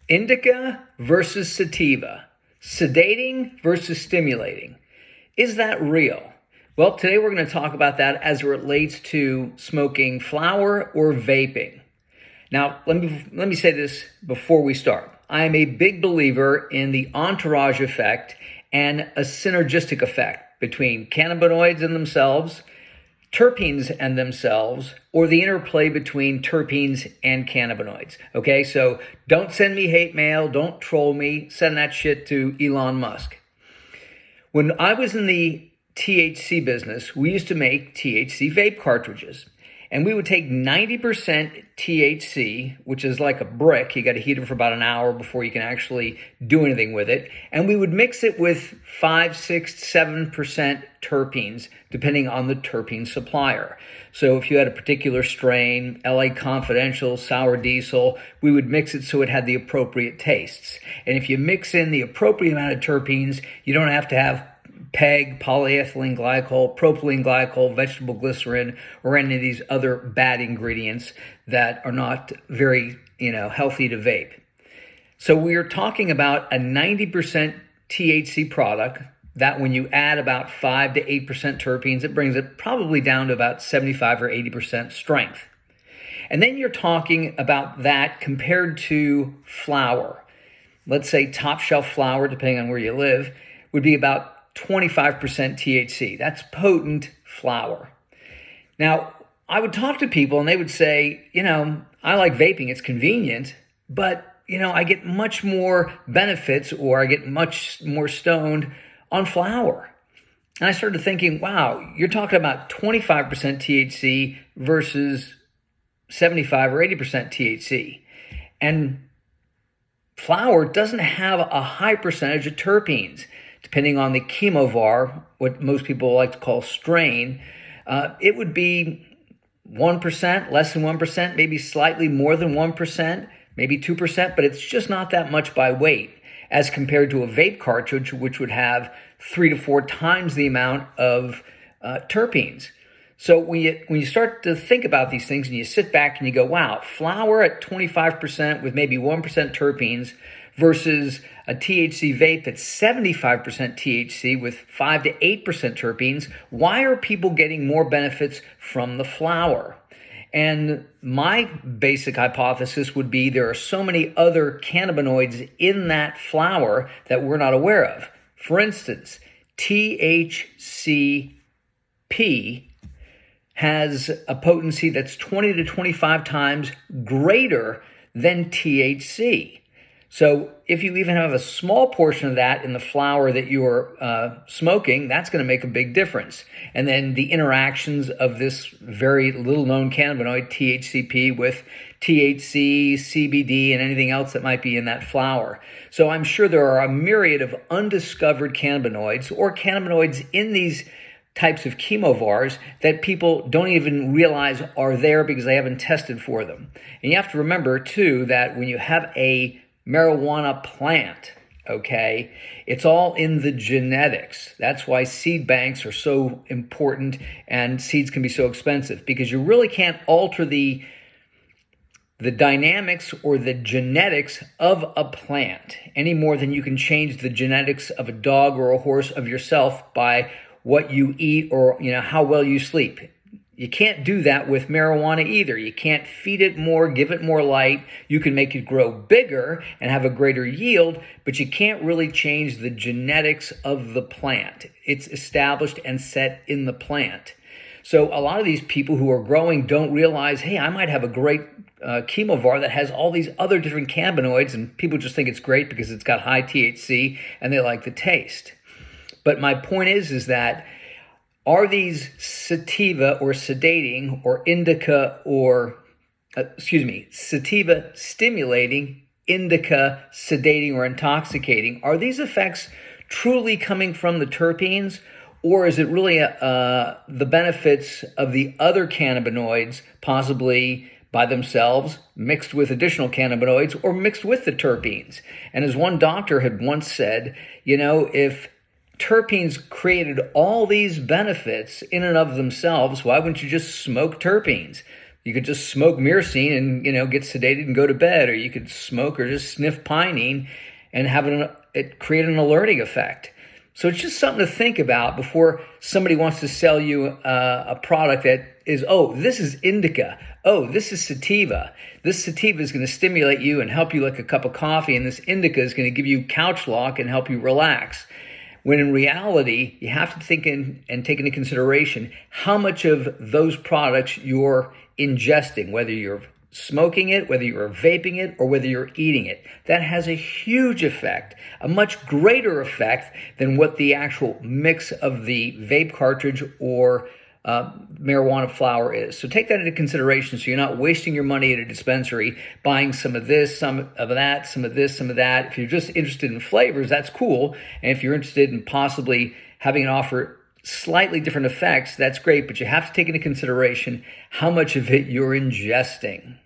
Indica versus sativa, sedating versus stimulating. Is that real? Well, today we're going to talk about that as it relates to smoking flower or vaping. Now, let me say this before we start. I am a big believer in the entourage effect and a synergistic effect between cannabinoids in themselves, terpenes and themselves, or the interplay between terpenes and cannabinoids. Okay, so don't send me hate mail, don't troll me, send that shit to Elon Musk. When I was in the THC business, we used to make THC vape cartridges. And we would take 90% THC, which is like a brick. You got to heat it for about an hour before you can actually do anything with it. And we would mix it with 5, 6, 7% terpenes, depending on the terpene supplier. So if you had a particular strain, LA Confidential, Sour Diesel, we would mix it so it had the appropriate tastes. And if you mix in the appropriate amount of terpenes, you don't have to have PEG, polyethylene glycol, propylene glycol, vegetable glycerin, or any of these other bad ingredients that are not very, healthy to vape. So we are talking about a 90% THC product that when you add about 5 to 8% terpenes, it brings it probably down to about 75 or 80% strength. And then you're talking about that compared to flower. Let's say top shelf flower, depending on where you live, would be about 25% THC. That's potent flower. Now, I would talk to people and they would say, I like vaping, it's convenient, but, I get much more benefits or I get much more stoned on flower. And I started thinking, wow, you're talking about 25% THC versus 75 or 80% THC. And flower doesn't have a high percentage of terpenes. Depending on the chemovar, what most people like to call strain, it would be 1%, less than 1%, maybe slightly more than 1%, maybe 2%, but it's just not that much by weight as compared to a vape cartridge, which would have 3 to 4 times the amount of terpenes. So when you start to think about these things and you sit back and you go, wow, flower at 25% with maybe 1% terpenes versus a THC vape that's 75% THC with 5 to 8% terpenes, why are people getting more benefits from the flower? And my basic hypothesis would be there are so many other cannabinoids in that flower that we're not aware of. For instance, THCP has a potency that's 20 to 25 times greater than THC. So if you even have a small portion of that in the flower that you're smoking, that's going to make a big difference. And then the interactions of this very little known cannabinoid, THCP, with THC, CBD, and anything else that might be in that flower. So I'm sure there are a myriad of undiscovered cannabinoids or cannabinoids in these types of chemovars that people don't even realize are there because they haven't tested for them. And you have to remember, too, that when you have a marijuana plant, okay, it's all in the genetics. That's why seed banks are so important and seeds can be so expensive because you really can't alter the dynamics or the genetics of a plant any more than you can change the genetics of a dog or a horse of yourself by what you eat or how well you sleep. You can't do that with marijuana either. You can't feed it more, give it more light. You can make it grow bigger and have a greater yield, but you can't really change the genetics of the plant. It's established and set in the plant. So a lot of these people who are growing don't realize, hey, I might have a great chemovar that has all these other different cannabinoids, and people just think it's great because it's got high THC and they like the taste. But my point is that are these sativa or sedating or indica or, sativa stimulating, indica sedating or intoxicating, are these effects truly coming from the terpenes? Or is it really the benefits of the other cannabinoids, possibly by themselves, mixed with additional cannabinoids, or mixed with the terpenes? And as one doctor had once said, if terpenes created all these benefits in and of themselves, why wouldn't you just smoke terpenes? You could just smoke myrcene and, get sedated and go to bed, or you could smoke or just sniff pinene and have it create an alerting effect. So it's just something to think about before somebody wants to sell you a product that is, oh, this is indica. Oh, this is sativa. This sativa is going to stimulate you and help you like a cup of coffee, and this indica is going to give you couch lock and help you relax. When in reality, you have to think and take into consideration how much of those products you're ingesting, whether you're smoking it, whether you're vaping it, or whether you're eating it. That has a huge effect, a much greater effect than what the actual mix of the vape cartridge or marijuana flower is. So take that into consideration so you're not wasting your money at a dispensary buying some of this, some of that, some of this, some of that. If you're just interested in flavors, that's cool. And if you're interested in possibly having an offer slightly different effects, that's great, but you have to take into consideration how much of it you're ingesting.